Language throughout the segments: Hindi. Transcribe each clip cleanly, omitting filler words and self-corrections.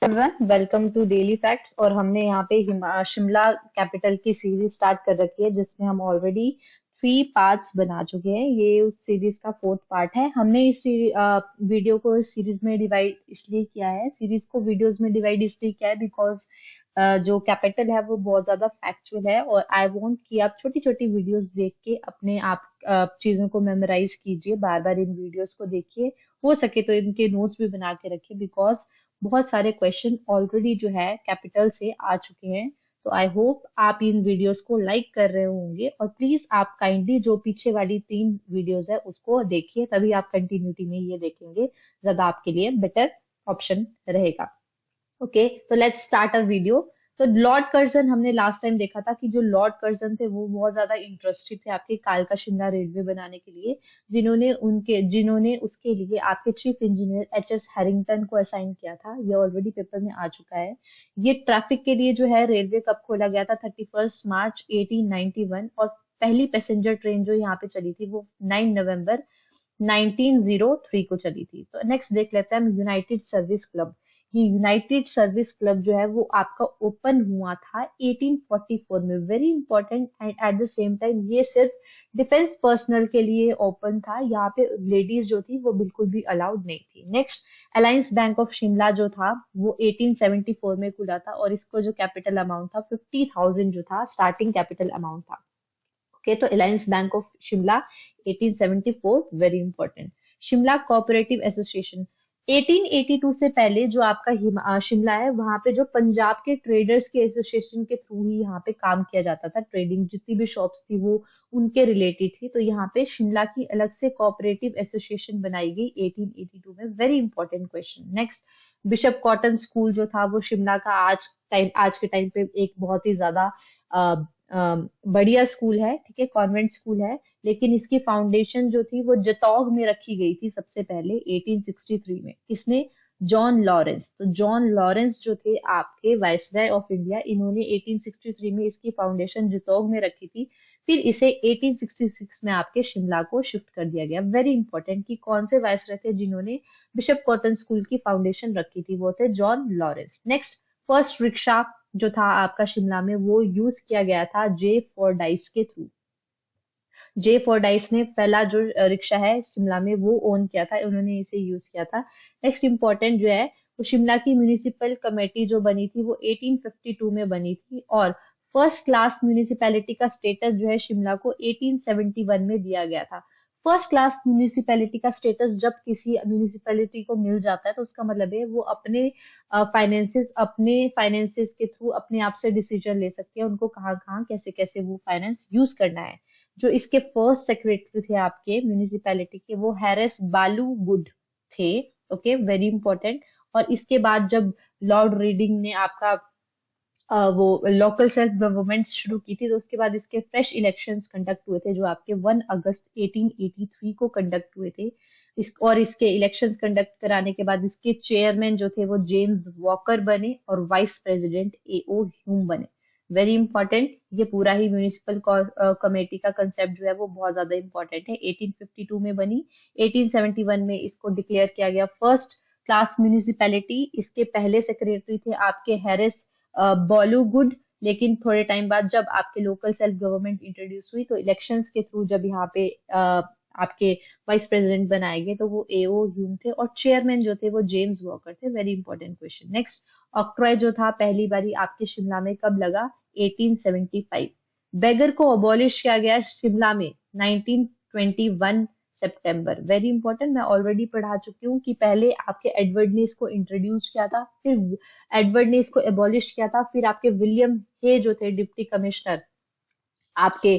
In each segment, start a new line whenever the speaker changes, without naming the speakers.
Everyone welcome to daily facts. और हमने यहाँ पे शिमला कैपिटल की सीरीज स्टार्ट कर रखी है जिसमें हम ऑलरेडी 3 पार्ट्स बना चुके हैं। ये उस सीरीज का 4th पार्ट है। हमने इस वीडियो को इस सीरीज में डिवाइड इसलिए किया है, सीरीज को वीडियोस में डिवाइड इसलिए किया है बिकॉज जो कैपिटल है वो बहुत ज्यादा फैक्चुअल है और आई वांट कि आप छोटी छोटी वीडियोस देख के अपने आप चीजों को मेमोराइज कीजिए, बार बार इन वीडियोस को देखिए, हो सके तो इनके नोट्स भी बना के रखिए बिकॉज बहुत सारे क्वेश्चन ऑलरेडी जो है कैपिटल से आ चुके हैं। तो आई होप आप इन वीडियोस को लाइक कर रहे होंगे और प्लीज आप काइंडली जो पीछे वाली 3 वीडियोस है उसको देखिए, तभी आप कंटिन्यूटी में ये देखेंगे, ज्यादा आपके लिए बेटर ऑप्शन रहेगा। ओके, तो लेट्स स्टार्ट अवर वीडियो। तो लॉर्ड कर्जन हमने लास्ट टाइम देखा था कि जो लॉर्ड कर्जन थे वो बहुत ज्यादा इंटरेस्टेड थे आपके कालका शिमला रेलवे बनाने के लिए, जिन्होंने उसके लिए आपके chief engineer H S Harrington को असाइन किया था। ये ऑलरेडी पेपर में आ चुका है। ये ट्रैफिक के लिए जो है रेलवे कब खोला गया था? 31 मार्च 1891। और पहली पैसेंजर ट्रेन जो यहाँ पे चली थी वो 9 नवंबर 1903 को चली थी। तो नेक्स्ट देख लेते हैं हम यूनाइटेड सर्विस क्लब। ये यूनाइटेड सर्विस क्लब जो है वो आपका ओपन हुआ था 1844 में, very important. And at the same time ये सिर्फ डिफेंस पर्सनल के लिए ओपन था, यहाँ पे लेडीज जो थी वो बिल्कुल भी अलाउड नहीं थी। Next, alliance bank of Shimla जो था वो 1874 में खुला था और इसको जो कैपिटल अमाउंट था 50,000 जो था स्टार्टिंग कैपिटल अमाउंट था। ओके, तो alliance bank of Shimla 1874, very important. Shimla cooperative association 1882 से पहले जो आपका शिमला है वहां पे जो पंजाब के ट्रेडर्स के एसोसिएशन के थ्रू ही यहाँ पे काम किया जाता था। ट्रेडिंग जितनी भी शॉप्स थी वो उनके रिलेटेड थी। तो यहाँ पे शिमला की अलग से कोऑपरेटिव एसोसिएशन बनाई गई 1882 में, very important question. Next, bishop cotton school जो था वो शिमला का आज के टाइम पे एक बहुत ही ज्यादा बढ़िया स्कूल है, ठीक है, कॉन्वेंट स्कूल है। लेकिन इसकी फाउंडेशन जो थी वो जतौग में रखी गई थी सबसे पहले 1863 में। किसने? John Lawrence. तो जॉन लॉरेंस जो थे आपके वायसराय ऑफ इंडिया, इन्होंने 1863 में इसकी फाउंडेशन जतौग में रखी थी। फिर इसे 1866 में आपके शिमला को शिफ्ट कर दिया गया। वेरी इंपॉर्टेंट कि कौन से वायसराय थे जिन्होंने बिशप कॉटन स्कूल की फाउंडेशन रखी थी, वो थे John Lawrence. Next, first rickshaw जो था आपका शिमला में वो यूज किया गया था जे फॉरडाइस के थ्रू। जे फॉरडाइस ने पहला जो रिक्शा है शिमला में वो ओन किया था, उन्होंने इसे यूज किया था। नेक्स्ट इंपॉर्टेंट जो है वो शिमला की म्यूनिसिपल कमेटी जो बनी थी वो 1852 में बनी थी। और फर्स्ट क्लास म्यूनिसिपैलिटी का स्टेटस जो है शिमला को 1871 में दिया गया था। फर्स्ट क्लास म्यूनिसिपैलिटी का स्टेटस जब किसी म्यूनिसिपैलिटी को मिल जाता है तो उसका मतलब है वो अपने फाइनेंसेस के थ्रू अपने आप से डिसीजन ले सकते हैं, उनको कहाँ कहाँ कैसे कैसे वो फाइनेंस यूज करना है। जो इसके फर्स्ट सेक्रेटरी थे आपके म्यूनिसिपैलिटी के वो हैरिस बालू गुड थे। Okay, very important. और इसके बाद जब लॉर्ड रीडिंग ने आपका वो लोकल सेल्फ गवर्नमेंट शुरू की थी तो उसके बाद इसके फ्रेश इलेक्शंस कंडक्ट हुए थे जो आपके 1 अगस्त 1883 को कंडक्ट हुए थे। इसके इलेक्शंस कंडक्ट कराने के बाद इसके चेयरमैन जो थे वो जेम्स वॉकर बने और वाइस प्रेसिडेंट एओ ह्यूम बने। वेरी इंपॉर्टेंट, ये पूरा ही म्यूनिसिपल कमेटी का कंसेप्ट जो है वो बहुत ज्यादा इंपॉर्टेंट है। 1852 में बनी, 1871 में इसको डिक्लेयर किया गया फर्स्ट क्लास म्यूनिसिपैलिटी। इसके पहले सेक्रेटरी थे आपके हैरिस बॉलीवुड। लेकिन थोड़े टाइम बाद जब आपके लोकल सेल्फ गवर्नमेंट इंट्रोड्यूस हुई तो इलेक्शंस के थ्रू जब यहाँ पे आपके वाइस प्रेसिडेंट बनाए गए तो वो एओ ह्यूम थे और चेयरमैन जो थे वो जेम्स वॉकर थे। Very important question. Next, octroi जो था पहली बारी आपके शिमला में कब लगा? 1875। बेगर को अबॉलिश किया गया शिमला में 1921 सितंबर। वेरी इंपॉर्टेंट, मैं ऑलरेडी पढ़ा चुकी हूँ कि पहले आपके एडवर्ड ने इसको इंट्रोड्यूस किया था, फिर एडवर्ड ने इसको एबॉलिश किया था, फिर आपके विलियम हे जो थे डिप्टी कमिश्नर आपके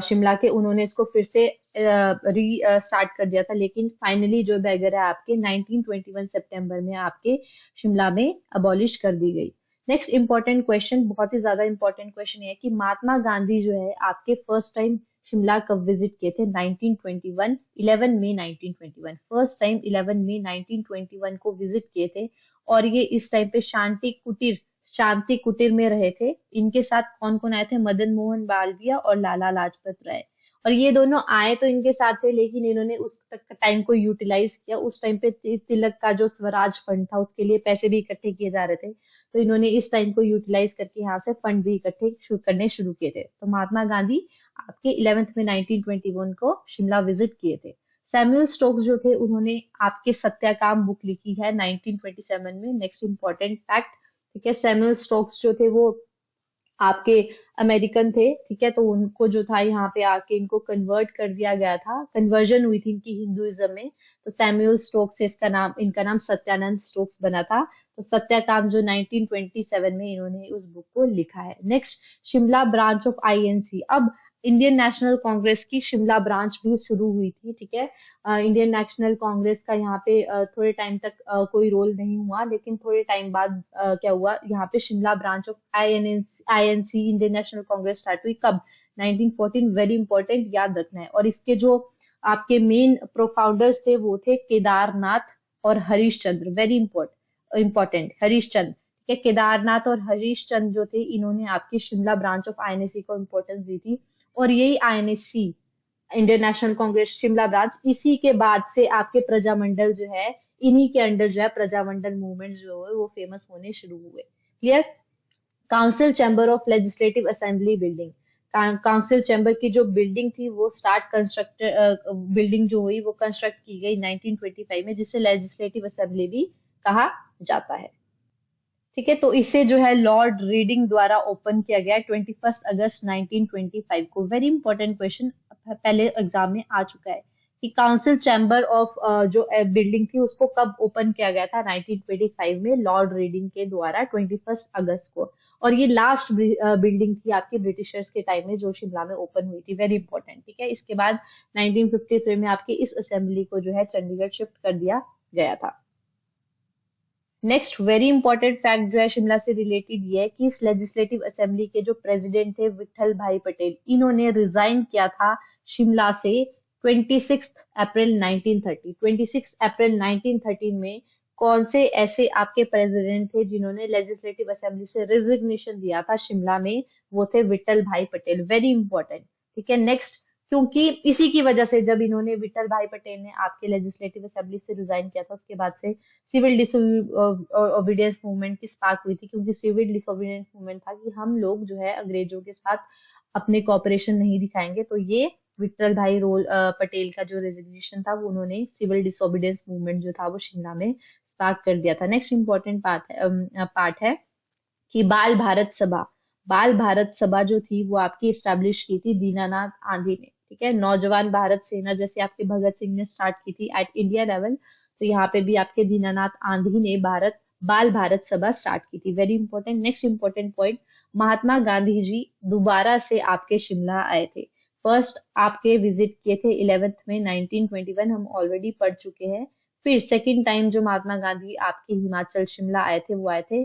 शिमला के, उन्होंने इसको फिर से री स्टार्ट कर दिया था। लेकिन फाइनली जो बैगर है आपके 1921 सितंबर में आपके शिमला में अबॉलिश कर दी गई। नेक्स्ट इंपॉर्टेंट क्वेश्चन, बहुत ही ज्यादा इंपॉर्टेंट क्वेश्चन है कि महात्मा गांधी जो है आपके फर्स्ट टाइम शिमला कब विजिट किए थे? 1921, 11 मई 1921। फर्स्ट टाइम 11 मई 1921 को विजिट किए थे। और ये इस टाइम पे शांति कुटीर में रहे थे। इनके साथ कौन कौन आए थे? मदन मोहन मालवीय और लाला लाजपत राय। और ये दोनों आए तो इनके साथ थे, लेकिन इन्होंने उस तक टाइम को यूटिलाइज किया। उस टाइम पे तिलक का जो स्वराज फंड था उसके लिए पैसे भी इकट्ठे किए जा रहे थे, तो इन्होंने इस टाइम को यूटिलाइज करके यहाँ से फंड भी इकट्ठे करने शुरू किए थे। तो महात्मा गांधी आपके 11th में 1921 को शिमला विजिट किए थे। सैमुअल स्टोक्स जो थे उन्होंने आपके सत्याकाम बुक लिखी है 1927 में। नेक्स्ट इंपॉर्टेंट फैक्ट, ठीक है, सैमुअल स्टोक्स जो थे वो आपके अमेरिकन थे, ठीक है, तो उनको जो था यहाँ पे आके इनको कन्वर्ट कर दिया गया था, कन्वर्जन हुई थी इनकी हिंदुइज्म में। तो सैमुअल स्टोक्स से इनका नाम सत्यानंद स्टोक्स बना था। तो सत्याकाम जो 1927 में इन्होंने उस बुक को लिखा है। Next, Shimla branch of INC. अब इंडियन नेशनल कांग्रेस की शिमला ब्रांच भी शुरू हुई थी, ठीक है। इंडियन नेशनल कांग्रेस का यहाँ पे थोड़े टाइम तक कोई रोल नहीं हुआ, लेकिन थोड़े टाइम बाद क्या हुआ, यहाँ पे Shimla branch of INC Indian national Congress start हुई। कब? 1914। वेरी इंपॉर्टेंट, याद रखना है। और इसके जो आपके मेन प्रोफाउंडर्स थे वो थे केदारनाथ और हरीश चंद्र। वेरी इंपॉर्टेंट, हरीश चंद्र, ठीक है। केदारनाथ और हरीश चंद्र जो थे इन्होंने आपकी शिमला ब्रांच ऑफ आईएनसी को इम्पोर्टेंस दी थी। और यही INC, Indian national Congress Shimla branch, इसी के बाद से आपके प्रजामंडल जो है, इन्हीं के अंडर जो है प्रजामंडल मूवमेंट जो है वो फेमस होने शुरू हुए। Clear? Council chamber of legislative assembly building. Council chamber की जो बिल्डिंग थी वो बिल्डिंग जो हुई वो कंस्ट्रक्ट की गई 1925 में, जिसे लेजिस्लेटिव असेंबली भी कहा जाता है। ठीक है, तो इसे जो है लॉर्ड रीडिंग द्वारा ओपन किया गया 21 अगस्त 1925 को। वेरी इंपॉर्टेंट क्वेश्चन पहले एग्जाम में आ चुका है कि काउंसिल चैम्बर ऑफ जो बिल्डिंग थी उसको कब ओपन किया गया था? 1925 में लॉर्ड रीडिंग के द्वारा 21 अगस्त को। और ये लास्ट बिल्डिंग थी आपकी ब्रिटिशर्स के टाइम में जो शिमला में ओपन हुई थी। वेरी इंपॉर्टेंट, ठीक है। इसके बाद 1953 में आपकी इस असेंबली को जो है चंडीगढ़ शिफ्ट कर दिया गया था। नेक्स्ट वेरी इंपॉर्टेंट फैक्ट जो है शिमला से रिलेटेड ये है कि इस लेजिस्लेटिव असेंबली के जो प्रेसिडेंट थे विठल भाई पटेल, इन्होंने रिजाइन किया था शिमला से 26 अप्रैल 1930। 26 अप्रैल 1930 में कौन से ऐसे आपके प्रेसिडेंट थे जिन्होंने लेजिस्लेटिव असेंबली से रिजिग्नेशन दिया था शिमला में? वो थे विठल भाई पटेल। वेरी इंपॉर्टेंट, ठीक है। नेक्स्ट, क्योंकि इसी की वजह से जब इन्होंने विठल भाई पटेल ने आपके लेजिस्लेटिव असेंबली से रिजाइन किया था, उसके बाद से सिविल डिसोबीडियंस मूवमेंट की स्पार्क हुई थी। क्योंकि सिविल डिसोबीडियंस मूवमेंट था कि हम लोग जो है अंग्रेजों के साथ अपने कॉपरेशन नहीं दिखाएंगे। तो ये विठल भाई पटेल का जो रेजिग्नेशन था वो उन्होंने सिविल डिसोबीडियंस मूवमेंट जो था वो शिमला में स्टार्ट कर दिया था। नेक्स्ट इंपॉर्टेंट पार्ट है कि बाल भारत सभा। बाल भारत सभा जो थी वो आपकी स्टैब्लिश की थी दीनानाथ आंधी ने, ठीक है। नौजवान भारत सेना जैसे आपके भगत सिंह ने स्टार्ट की थी एट इंडिया लेवल, तो यहाँ पे भी आपके दीनानाथ आंधी ने बाल भारत सभा स्टार्ट की थी। Very important. Next important point, Mahatma Gandhi ji दोबारा से आपके शिमला आए थे। फर्स्ट आपके विजिट किए थे 11th में 1921, हम ऑलरेडी पढ़ चुके हैं। फिर सेकेंड टाइम जो महात्मा गांधी आपके हिमाचल शिमला आए थे वो आए थे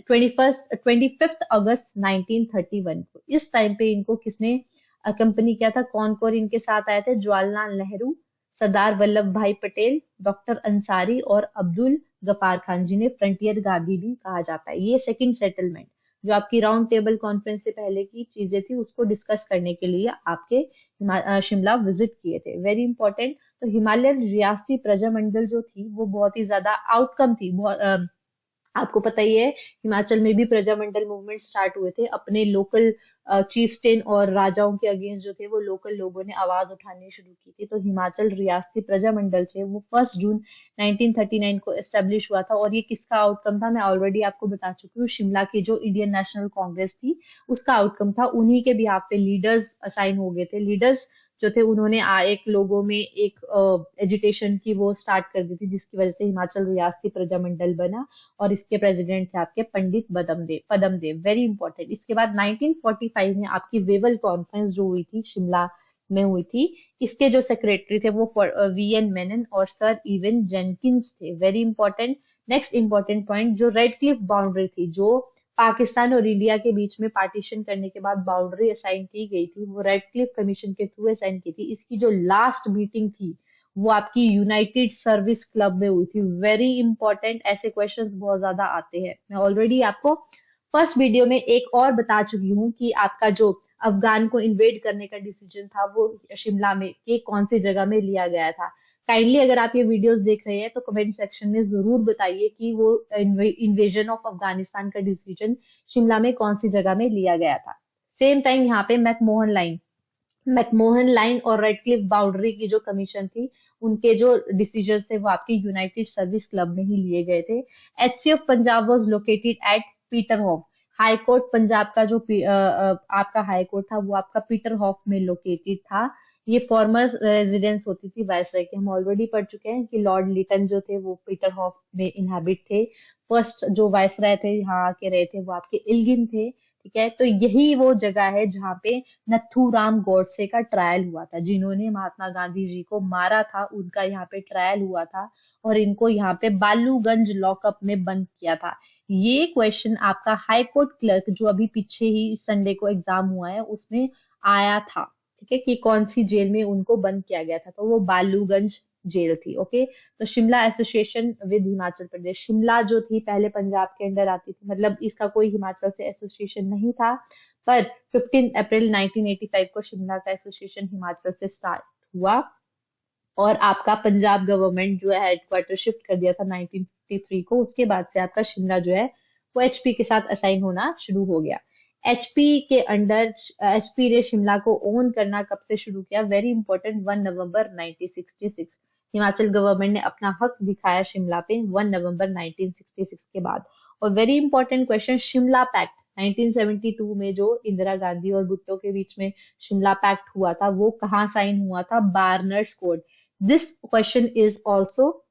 25 अगस्त 1931 को। इस टाइम पे इनको किसने अकम्पनी किया था? कौन कौन इनके साथ आए थे? जवाहरलाल नेहरू, सरदार वल्लभ भाई पटेल, डॉक्टर अंसारी और अब्दुल गफार खान, जिन्हें फ्रंटियर गांधी भी कहा जाता है। ये सेकंड सेटलमेंट जो आपकी राउंड टेबल कॉन्फ्रेंस से पहले की चीजें थी उसको डिस्कस करने के लिए आपके शिमला विजिट किए थे। Very important. तो हिमालयन रियासती प्रजामंडल जो थी वो बहुत ही ज्यादा आउटकम थी। आपको पता ही है हिमाचल में भी प्रजामंडल मूवमेंट स्टार्ट हुए थे। अपने लोकल चीफ्टेन और राजाओं के अगेंस्ट जो थे वो लोकल लोगों ने आवाज उठानी शुरू की थी। तो हिमाचल रियासती प्रजामंडल थे वो 1 जून 1939 को एस्टेब्लिश हुआ था। और ये किसका आउटकम था? मैं ऑलरेडी आपको बता चुकी हूँ, शिमला की जो इंडियन नेशनल कांग्रेस थी उसका आउटकम था। उन्हीं के बिहाफ पे लीडर्स असाइन हो गए थे। लीडर्स जो थे उन्होंने एक लोगों में एक एजुटेशन की वो स्टार्ट कर दी थी, जिसकी वजह से हिमाचल रियासती प्रजामंडल बना। और इसके प्रेसिडेंट थे आपके पंडित पदम देव। Very important. इसके बाद 1945 में आपकी वेवल कॉन्फ्रेंस जो हुई थी शिमला में हुई थी, इसके जो सेक्रेटरी थे वो वीएन मेनन और सर इवन जेनकिंस थे। Very important. Next important point, जो रेड क्लिफ बाउंड्री थी, जो पाकिस्तान और इंडिया के बीच में पार्टीशन करने के बाद बाउंड्री असाइन की गई थी, वो रेड क्लिफ कमीशन के थ्रू असाइन की थी। इसकी जो लास्ट मीटिंग थी वो आपकी यूनाइटेड सर्विस क्लब में हुई थी। Very important. ऐसे क्वेश्चंस बहुत ज्यादा आते हैं। मैं ऑलरेडी आपको फर्स्ट वीडियो में एक और बता चुकी हूँ कि आपका जो अफगान को इन्वेड करने का डिसीजन था वो शिमला में के कौन सी जगह में लिया गया था। काइंडली अगर आप ये वीडियोस देख रहे हैं तो कमेंट सेक्शन में जरूर बताइए कि वो इन्वेजन ऑफ अफगानिस्तान का डिसीजन शिमला में कौन सी जगह में लिया गया था। सेम टाइम यहाँ पे मैकमोहन लाइन और रेड क्लिफ बाउंड्री की जो कमीशन थी, उनके जो डिसीजन थे वो आपके यूनाइटेड सर्विस क्लब में ही लिए गए थे। HCF Punjab was located at Peterhof. High court Punjab का जो आपका हाई कोर्ट था वो आपका पीटरहॉफ में लोकेटेड था। ये फॉर्मर रेजिडेंस होती थी वायसराय की। हम ऑलरेडी पढ़ चुके हैं कि लॉर्ड लिटन जो थे वो पीटरहॉफ में इनहैबिट थे। फर्स्ट जो वायसराय थे यहाँ आके रहे थे वो आपके इल्गिन थे। ठीक है, तो यही वो जगह है जहाँ पे नथुराम गोडसे का ट्रायल हुआ था। जिन्होंने महात्मा गांधी जी को मारा था उनका यहाँ पे ट्रायल हुआ था और इनको यहाँ पे बालूगंज लॉकअप में बंद किया था। ये क्वेश्चन आपका हाई कोर्ट क्लर्क जो अभी पीछे ही इस संडे को एग्जाम हुआ है उसमें आया था। ठीक है, कि कौन सी जेल में उनको बंद किया गया था, तो वो बालूगंज जेल थी। ओके, तो शिमला एसोसिएशन विद हिमाचल प्रदेश, शिमला जो थी पहले पंजाब के अंडर आती थी, मतलब इसका कोई हिमाचल से एसोसिएशन नहीं था। पर 15 अप्रैल 1985 को शिमला का एसोसिएशन हिमाचल से स्टार्ट हुआ और आपका पंजाब गवर्नमेंट जो है हेडक्वार्टर शिफ्ट कर दिया था 1953 को। उसके बाद से आपका शिमला जो है वो एचपी के साथ असाइन होना शुरू हो गया। एचपी के अंडर एचपी ने शिमला को ओन करना कब से शुरू किया? वेरी इंपॉर्टेंट, 1 नवंबर 1966। हिमाचल गवर्नमेंट ने अपना हक दिखाया शिमला पे 1 नवंबर 1966 के बाद। और very important question, Shimla pact 1972 में जो इंदिरा गांधी और भुट्टो के बीच में शिमला पैक्ट हुआ था वो कहाँ साइन हुआ था? बार्नर्स code. This question is also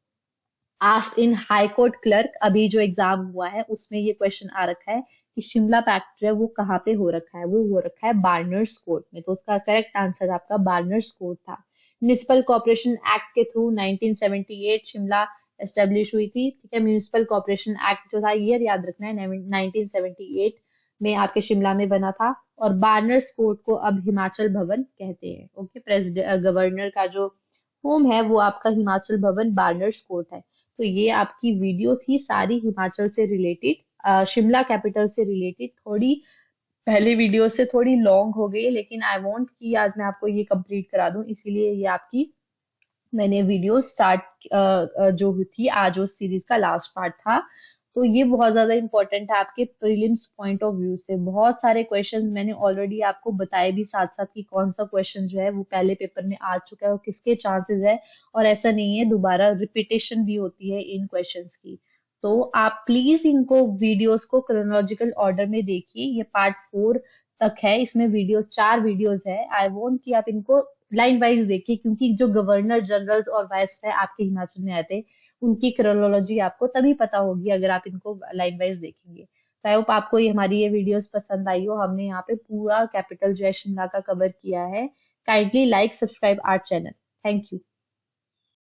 asked in high court clerk. अभी जो एग्जाम हुआ है उसमें ये क्वेश्चन आ रखा है कि शिमला पैक्ट जो है वो कहाँ पे हो रखा है? वो हो रखा है बार्नर्स कोर्ट में। तो उसका करेक्ट आंसर आपका बार्नर्स कोर्ट था। म्यूनिसिपल कॉर्पोरेशन एक्ट के थ्रू 1978 शिमला एस्टेब्लिश हुई थी। ठीक है, म्यूनिसिपल कॉर्पोरेशन एक्ट जो था, ईयर याद रखना है, 1978 में आपके शिमला में बना था। और बार्नर्स कोर्ट को अब हिमाचल भवन कहते हैं। ओके, प्रेसिडेंट गवर्नर का जो होम है वो आपका हिमाचल भवन बार्नर्स कोर्ट है। तो ये आपकी वीडियो थी सारी हिमाचल से रिलेटेड, शिमला कैपिटल से रिलेटेड। थोड़ी पहले वीडियो से थोड़ी लॉन्ग हो गई लेकिन आई वांट कि आज मैं आपको ये कंप्लीट करा दूं, इसीलिए ये आपकी मैंने वीडियो स्टार्ट जो थी आज उस सीरीज का लास्ट पार्ट था। तो ये बहुत ज्यादा इंपॉर्टेंट है आपके प्रीलिम्स पॉइंट ऑफ व्यू से। बहुत सारे क्वेश्चंस मैंने ऑलरेडी आपको बताए भी साथ साथ कि कौन सा क्वेश्चन जो है वो पहले पेपर में आ चुका है और किसके चांसेस है। और ऐसा नहीं है, दोबारा रिपीटेशन भी होती है इन क्वेश्चंस की। तो आप प्लीज इनको वीडियोस को क्रोनोलॉजिकल ऑर्डर में देखिए। ये पार्ट 4 तक है, इसमें वीडियो 4 वीडियोस है। आई वांट कि आप इनको लाइन वाइज देखिए, क्योंकि जो गवर्नर जनरल्स और वाइस है आपके हिमाचल में आते हैं उनकी क्रोनोलॉजी आपको तभी पता होगी अगर आप इनको लाइन वाइज देखेंगे। तो आई होप आपको ये हमारी ये वीडियोस पसंद आई हो। हमने यहाँ पे पूरा कैपिटल जो है शिमला का कवर किया है। Kindly like subscribe our channel. Thank you.